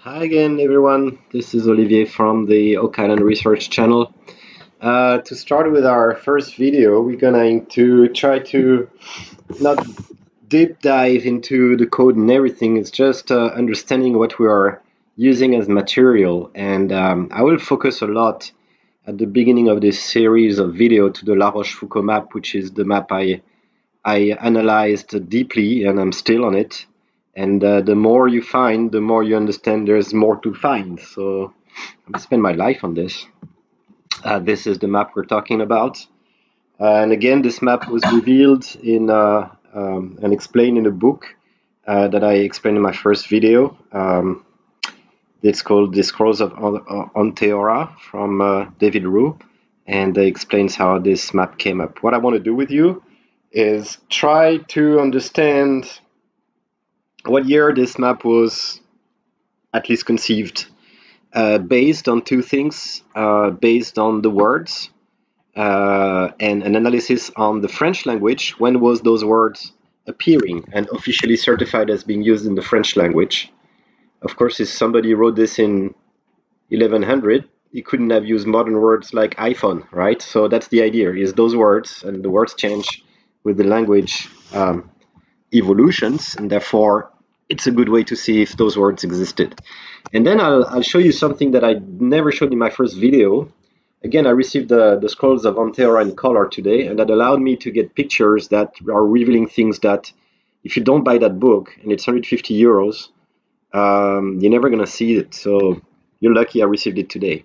Hi again, everyone. This is Olivier from the Oak Island Research Channel. To start with our first video, we're going to try to not deep dive into the code and everything. It's just understanding what we are using as material. And I will focus a lot at the beginning of this series of video to the La Rochefoucauld map, which is the map I analyzed deeply, and I'm still on it. And the more you find, the more you understand there's more to find. So I spend my life on this. This is the map we're talking about. And again, this map was revealed in and explained in a book that I explained in my first video. It's called The Scrolls of Onteora from David Roux, and it explains how this map came up. What I want to do with you is try to understand what year this map was at least conceived, based on two things, based on the words and an analysis on the French language. When was those words appearing and officially certified as being used in the French language? Of course, if somebody wrote this in 1100, he couldn't have used modern words like iPhone, right? So that's the idea, is those words, and the words change with the language evolutions, and therefore it's a good way to see if those words existed. And then I'll show you something that I never showed in my first video. Again, I received the Scrolls of Onteora in color today, and that allowed me to get pictures that are revealing things that if you don't buy that book, and it's 150 euros, you're never going to see it. So you're lucky I received it today.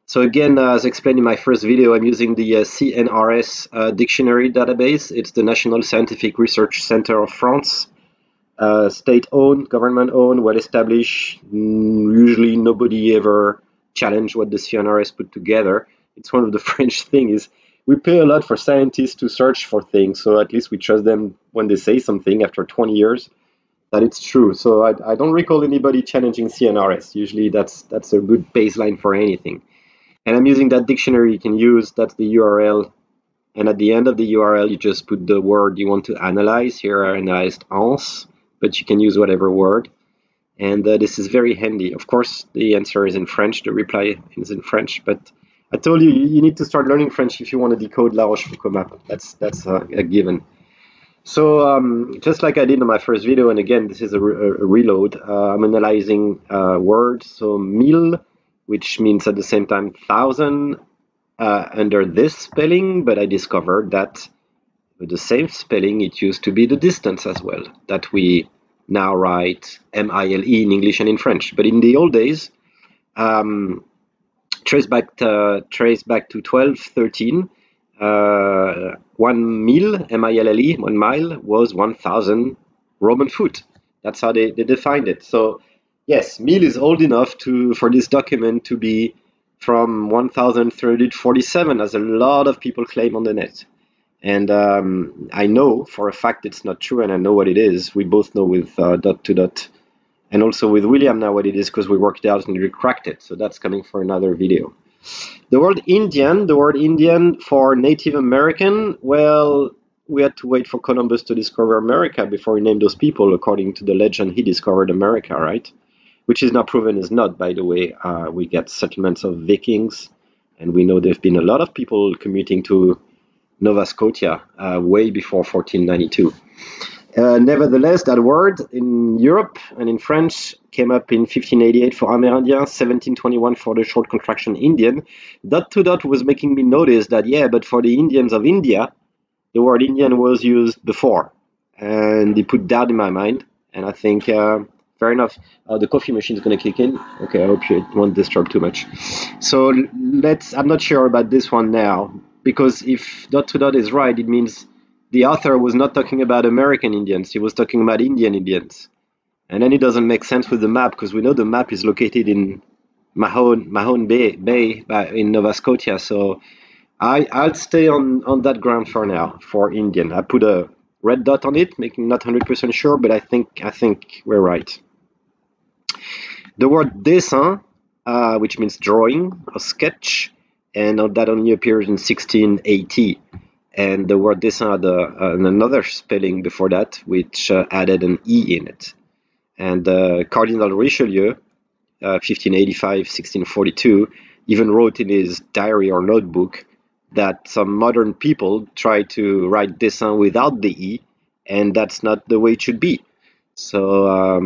So again, as explained in my first video, I'm using the CNRS dictionary database. It's the National Scientific Research Center of France. State-owned, government-owned, well-established. Usually nobody ever challenged what the CNRS put together. It's one of the French things is we pay a lot for scientists to search for things, so at least we trust them when they say something after 20 years that it's true. So I don't recall anybody challenging CNRS. Usually that's a good baseline for anything. And I'm using that dictionary you can use. That's the URL. And at the end of the URL, you just put the word you want to analyze. Here I analyzed ans, but you can use whatever word. And this is very handy. Of course, the answer is in French. The reply is in French. But I told you, you need to start learning French if you want to decode La Rochefoucauld map. That's a given. So just like I did in my first video, and again, this is a reload, I'm analyzing words. So mille, which means at the same time 1,000 under this spelling, but I discovered that with the same spelling, it used to be the distance as well, that we now write M-I-L-E in English and in French. But in the old days, trace back to 1213, 1 mille, M-I-L-L-E, 1 mile, was 1,000 Roman foot. That's how they defined it. So yes, mille is old enough for this document to be from 1347, as a lot of people claim on the net. And I know for a fact it's not true, and I know what it is. We both know with dot to dot, and also with William now what it is, because we worked it out and we cracked it. So that's coming for another video. The word Indian for Native American, well, we had to wait for Columbus to discover America before he named those people. According to the legend, he discovered America, right? Which is now proven is not, by the way. We get settlements of Vikings, and we know there have been a lot of people commuting to Nova Scotia way before 1492. Nevertheless, that word in Europe and in French came up in 1588 for Amérindien, 1721 for the short contraction Indian. Dot to dot was making me notice that, yeah, but for the Indians of India, the word Indian was used before. And they put doubt in my mind. And I think, fair enough, the coffee machine is going to kick in. Okay, I hope you won't disturb too much. So I'm not sure about this one now, because if dot to dot is right, it means the author was not talking about American Indians, he was talking about Indian Indians. And then it doesn't make sense with the map, because we know the map is located in Mahone Bay in Nova Scotia. So I'll stay on that ground for now, for Indian. I put a red dot on it, making not 100% sure, but I think we're right. The word dessin, which means drawing or sketch, and that only appears in 1680. And the word dessin had another spelling before that, which added an E in it. And Cardinal Richelieu, 1585-1642, even wrote in his diary or notebook that some modern people try to write dessin without the E, and that's not the way it should be. So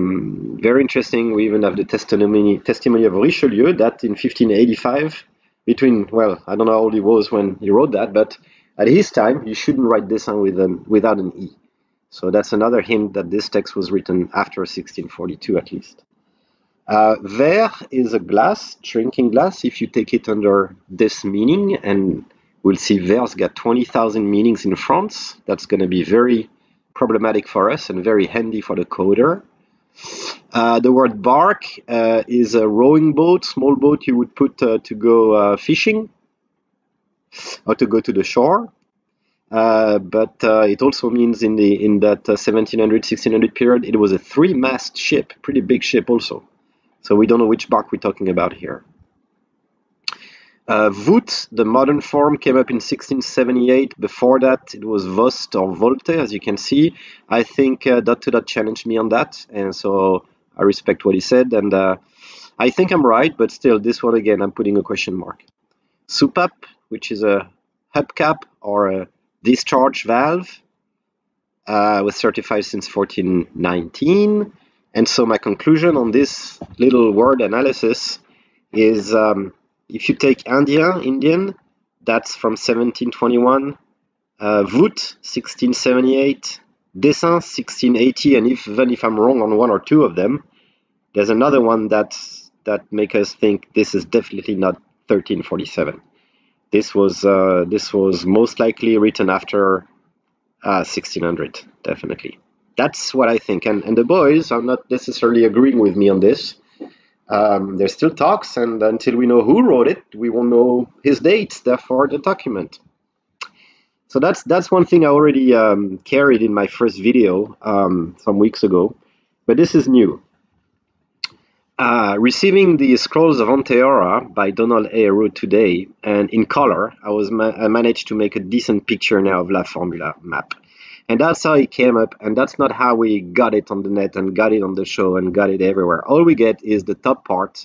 very interesting. We even have the testimony of Richelieu that in 1585, between, well, I don't know how old he was when he wrote that, but at his time, you shouldn't write dessin without an E. So that's another hint that this text was written after 1642 at least. Verre is a glass, drinking glass, if you take it under this meaning, and we'll see verre's got 20,000 meanings in France. That's going to be very problematic for us and very handy for the coder. The word bark is a rowing boat, small boat you would put to go fishing or to go to the shore. But it also means in that 1700, 1600 period, it was a three-mast ship, pretty big ship also. So we don't know which bark we're talking about here. Voûte, the modern form, came up in 1678. Before that, it was Vost or Volte, as you can see. I think Dot to Dot challenged me on that, and so I respect what he said. And I think I'm right, but still, this one again, I'm putting a question mark. Soupape, which is a hubcap or a discharge valve, was certified since 1419. And so my conclusion on this little word analysis is if you take Indian, that's from 1721, Voûte, 1678, Dessin, 1680, and even if I'm wrong on one or two of them, there's another one that make us think this is definitely not 1347. This was most likely written after 1600, definitely. That's what I think. And the boys are not necessarily agreeing with me on this. There's still talks, and until we know who wrote it, we won't know his date, therefore the document. So that's one thing I already carried in my first video some weeks ago, but this is new. Receiving the Scrolls of Anteora by Donald A. Root today, and in color, I managed to make a decent picture now of La Formula map. And that's how it came up, and that's not how we got it on the net and got it on the show and got it everywhere. All we get is the top part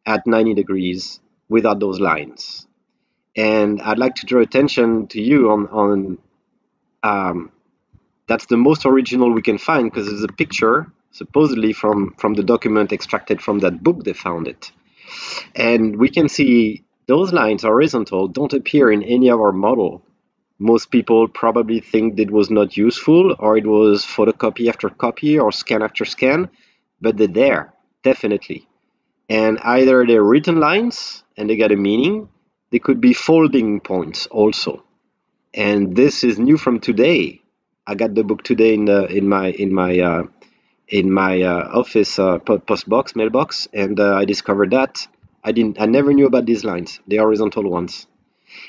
at 90 degrees without those lines. And I'd like to draw attention to you on that's the most original we can find, because it's a picture supposedly from the document extracted from that book they found it. And we can see those lines, horizontal, don't appear in any of our model. Most people probably think that it was not useful, or it was photocopy after copy or scan after scan, but they're there, definitely. And either they're written lines and they got a meaning, they could be folding points also. And this is new from today. I got the book today in my office post box, mailbox, and I discovered that I never knew about these lines, the horizontal ones.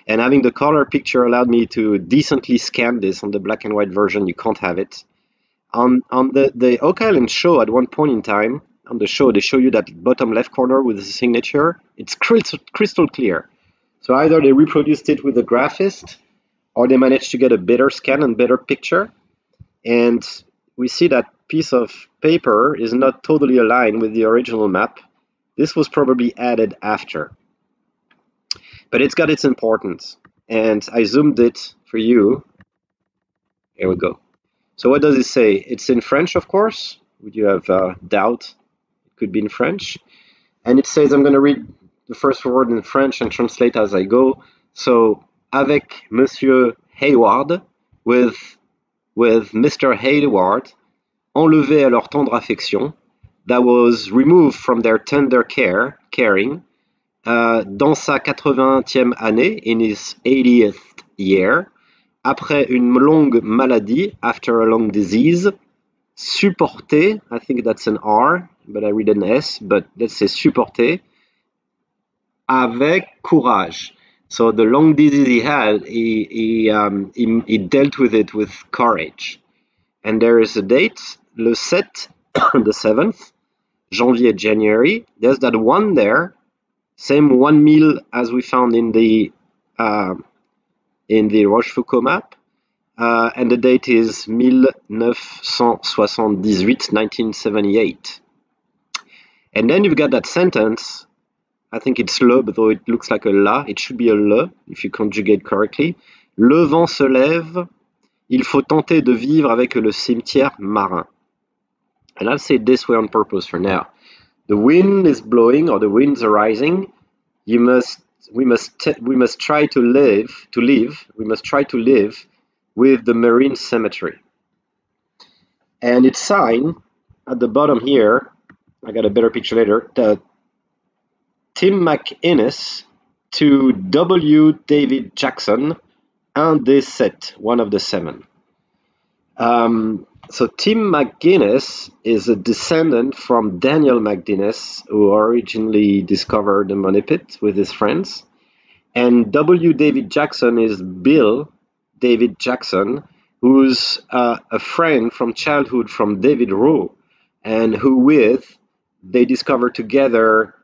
And having the color picture allowed me to decently scan this. On the black and white version, you can't have it. On the Oak Island show, at one point in time, on the show, they show you that bottom left corner with the signature. It's crystal clear. So either they reproduced it with the graphist, or they managed to get a better scan and better picture. And we see that piece of paper is not totally aligned with the original map. This was probably added after. But it's got its importance, and I zoomed it for you. Here we go. So what does it say? It's in French, of course. Would you have doubt? It could be in French. And it says, I'm going to read the first word in French and translate as I go. So, avec Monsieur Hayward, with Mr. Hayward, enlevé à leur tendre affection, that was removed from their tender caring, dans sa 80e année, in his 80th year, après une longue maladie, after a long disease, supporté, I think that's an R, but I read an S, but let's say supporté, avec courage. So the long disease he had, he dealt with it with courage. And there is a date, le 7, the 7th, Janvier, January. There's that one there. Same 1 mil as we found in the Rochefoucauld map. and the date is 1978. And then you've got that sentence. I think it's le, but though it looks like a la, it should be a le if you conjugate correctly. Le vent se lève, il faut tenter de vivre avec le cimetière marin. And I'll say it this way on purpose for now. The wind is blowing, or the winds are rising. We must try to live with the marine cemetery. And it's signed at the bottom here. I got a better picture later. Tim McInnes to W. David Jackson, un des sept, one of the seven. So Tim McGuinness is a descendant from Daniel McGuinness, who originally discovered the money pit with his friends. And W. David Jackson is Bill David Jackson, who's a friend from childhood from David Rowe, and they discovered together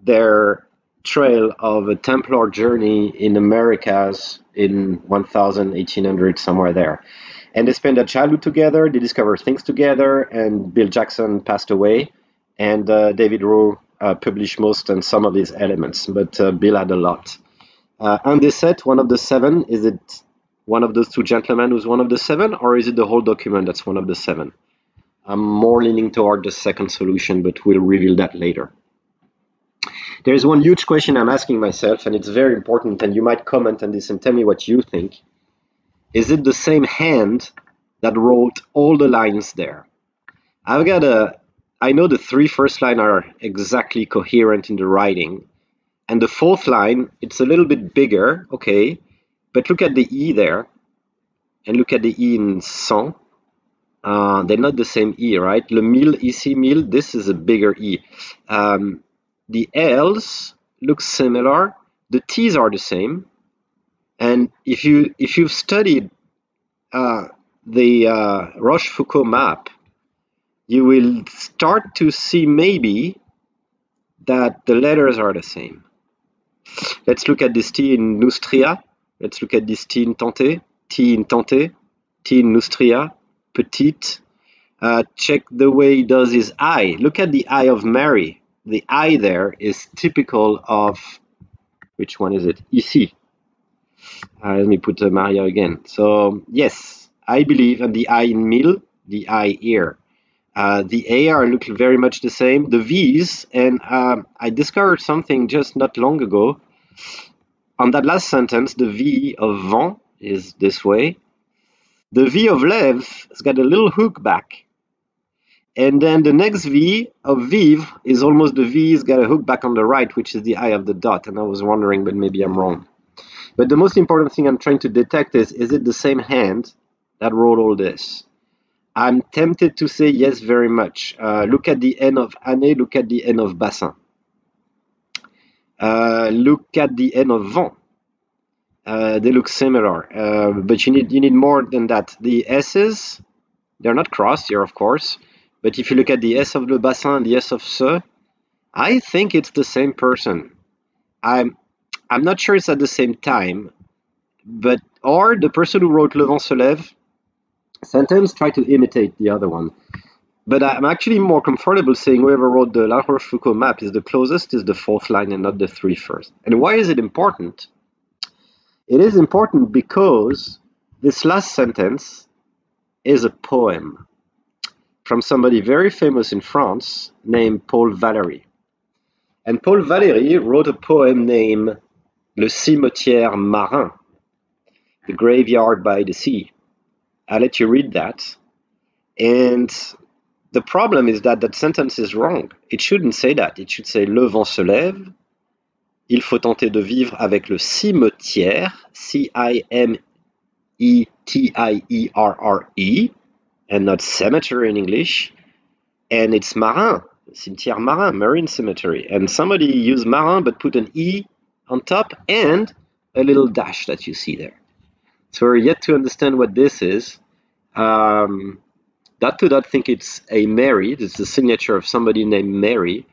their trail of a Templar journey in Americas in 1800, somewhere there. And they spent their childhood together, they discovered things together, and Bill Jackson passed away, and David Rowe published most and some of these elements, but Bill had a lot. Un des sept, one of the seven, is it one of those two gentlemen who's one of the seven, or is it the whole document that's one of the seven? I'm more leaning toward the second solution, but we'll reveal that later. There's one huge question I'm asking myself, and it's very important, and you might comment on this and tell me what you think. Is it the same hand that wrote all the lines there? I know the three first lines are exactly coherent in the writing, and the fourth line, it's a little bit bigger, okay, but look at the E there, and look at the E in cent. They're not the same E, right? Le mille, ici mille, this is a bigger E. The L's look similar, the T's are the same. And if you've studied the Rochefoucauld map, you will start to see maybe that the letters are the same. Let's look at this T in Neustria. Let's look at this T in Tante, T in Tante, T in Neustria, petite. Check the way he does his I. Look at the I of Mary. The I there is typical of, which one is it? Ici. Let me put Maria again. So yes, I believe, and the I in mille, the I here. The AR look very much the same. The V's, and I discovered something just not long ago. On that last sentence, the V of vent is this way. The V of lève has got a little hook back. And then the next V of vive is almost the V's got a hook back on the right, which is the I of the dot. And I was wondering, but maybe I'm wrong. But the most important thing I'm trying to detect is it the same hand that wrote all this? I'm tempted to say yes, very much. Look at the N of année, look at the N of bassin. Look at the N of vent. They look similar, but you need more than that. The S's, they're not crossed here, of course, but if you look at the S of le bassin and the S of ce, I think it's the same person. I'm not sure it's at the same time, or the person who wrote Le Vent se lève sometimes try to imitate the other one. But I'm actually more comfortable saying whoever wrote the La Rochefoucauld map is the closest, is the fourth line and not the three first. And why is it important? It is important because this last sentence is a poem from somebody very famous in France named Paul Valéry. And Paul Valéry wrote a poem named Le Cimetière Marin, the graveyard by the sea. I'll let you read that. And the problem is that that sentence is wrong. It shouldn't say that. It should say Le vent se lève. Il faut tenter de vivre avec le cimetière, C-I-M-E-T-I-E-R-R-E, and not cemetery in English. And it's marin, cimetière marin, marine cemetery. And somebody used marin but put an E on top and a little dash that you see there. So we're yet to understand what this is. Dot to dot think it's a Mary. It's the signature of somebody named Mary.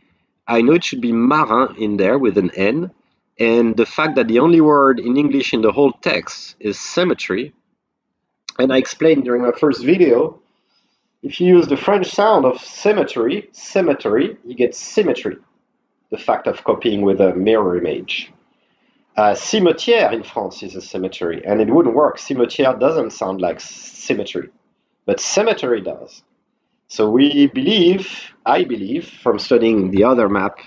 I know it should be marin in there with an N. And the fact that the only word in English in the whole text is cemetery And I explained during my first video, if you use the French sound of cemetery, you get symmetry, the fact of copying with a mirror image. Cimetière in France is a cemetery, and it wouldn't work. Cimetière doesn't sound like symmetry, but cemetery does. So I believe, from studying the other map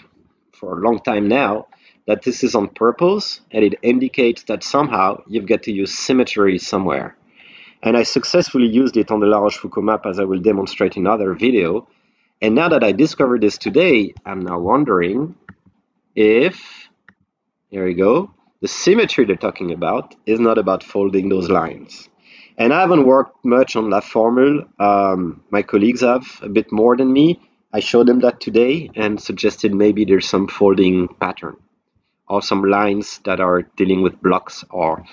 for a long time now, that this is on purpose, and it indicates that somehow you've got to use symmetry somewhere. And I successfully used it on the La Rochefoucauld map, as I will demonstrate in another video. And now that I discovered this today, I'm now wondering if, here we go, the symmetry they're talking about is not about folding those lines. And I haven't worked much on La Formule. My colleagues have a bit more than me. I showed them that today and suggested maybe there's some folding pattern or some lines that are dealing with blocks or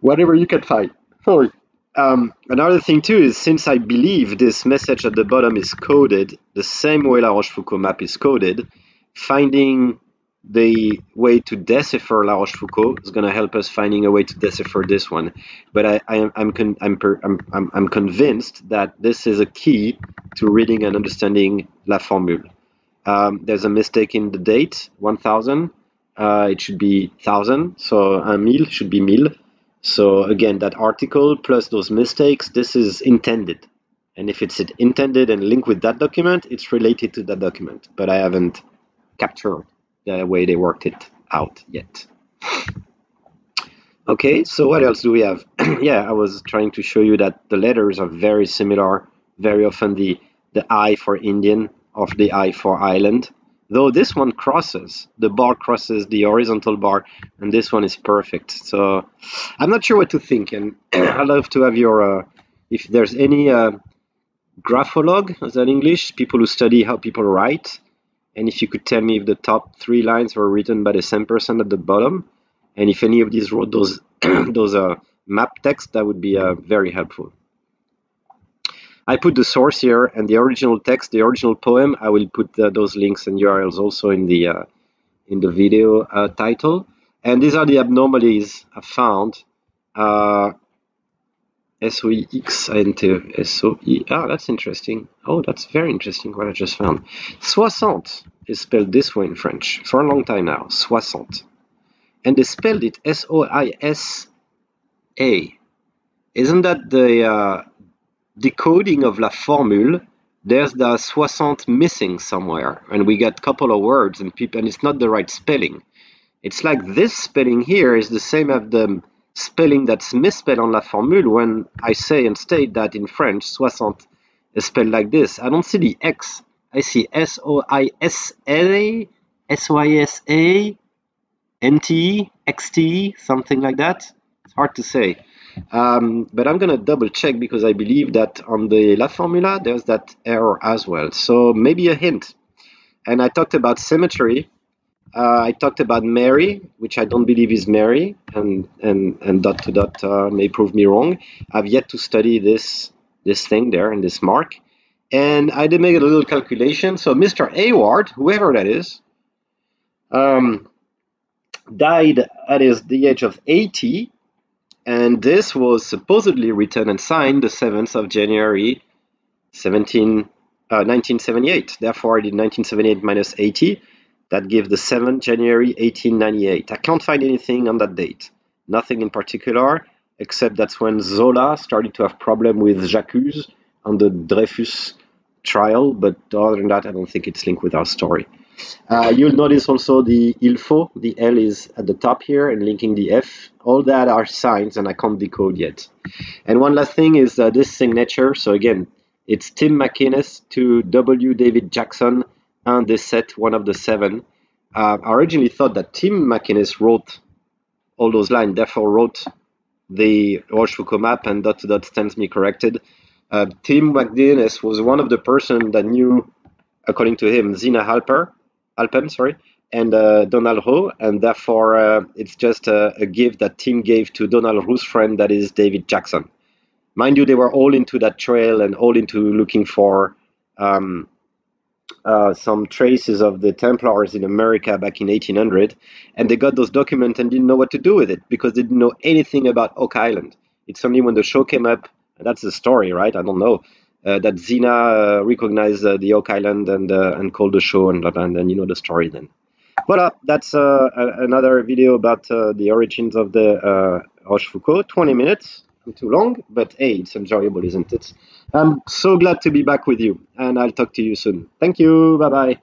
whatever you can find. Sorry. Another thing too is, since I believe this message at the bottom is coded the same way La Rochefoucauld map is coded, finding the way to decipher La Rochefoucauld is going to help us finding a way to decipher this one. But I'm convinced that this is a key to reading and understanding La Formule. There's a mistake in the date, 1000. It should be 1000, so un mille should be mille. So again, that article plus those mistakes, this is intended. And if it's intended and linked with that document, it's related to that document. But I haven't captured the way they worked it out yet. Okay, so what else do we have? Yeah, I was trying to show you that the letters are very similar. Very often the I for Indian or the I for island. Though this one crosses, the bar crosses the horizontal bar, and this one is perfect. So I'm not sure what to think, and I'd love to have your, if there's any graphologue, is that English? People who study how people write, and if you could tell me if the top 3 lines were written by the same person at the bottom, and if any of these wrote those those map text, that would be very helpful. I put the source here and the original text, the original poem. I will put those links and URLs also in the video title. And these are the abnormalities I found. SOIX SOI. Ah, that's interesting. Oh, that's very interesting what I just found. Soixante is spelled this way in French for a long time now. Soixante. And they spelled it SOISA. Isn't that the decoding of La Formule? There's the soixante missing somewhere, and we get a couple of words, and it's not the right spelling. It's like this spelling here is the same as the spelling that's misspelled on La Formule when I say and state that in French, soixante is spelled like this. I don't see the X. I see SOISA, SYSA, NT, XT, something like that. It's hard to say. But I'm going to double check because I believe that on the La Formula there's that error as well. So maybe a hint. And I talked about symmetry. I talked about Mary, which I don't believe is Mary, and dot to dot may prove me wrong. I've yet to study this thing there in this mark. And I did make a little calculation. So Mr. Hayward, whoever that is, died at the age of 80. And this was supposedly written and signed the 7th of January 1978. Therefore, I did 1978 minus 80. That gives the 7th January 1898. I can't find anything on that date. Nothing in particular, except that's when Zola started to have problem with J'accuse on the Dreyfus trial. But other than that, I don't think it's linked with our story. You'll notice also the il faut, the L is at the top here and linking the F. All that are signs and I can't decode yet. And one last thing is this signature. So again, it's Tim McInnes to W. David Jackson and this set, one of the 7. I originally thought that Tim McInnes wrote all those lines, therefore wrote the Rochefoucauld map, and dot to dot stands me corrected. Tim McInnes was one of the person that knew, according to him, Zina Alpen, and Donald Roux, and therefore it's just a gift that Tim gave to Donald Roux's friend, that is David Jackson. Mind you, they were all into that trail and all into looking for some traces of the Templars in America back in 1800, and they got those documents and didn't know what to do with it because they didn't know anything about Oak Island. It's only when the show came up, and that's the story, right? I don't know, that Xena recognized the Oak Island and called the show, and blah, blah, and then you know the story then. But that's another video about the origins of the Rochefoucauld. 20 minutes, not too long, but hey, it's enjoyable, isn't it? I'm so glad to be back with you, and I'll talk to you soon. Thank you. Bye bye.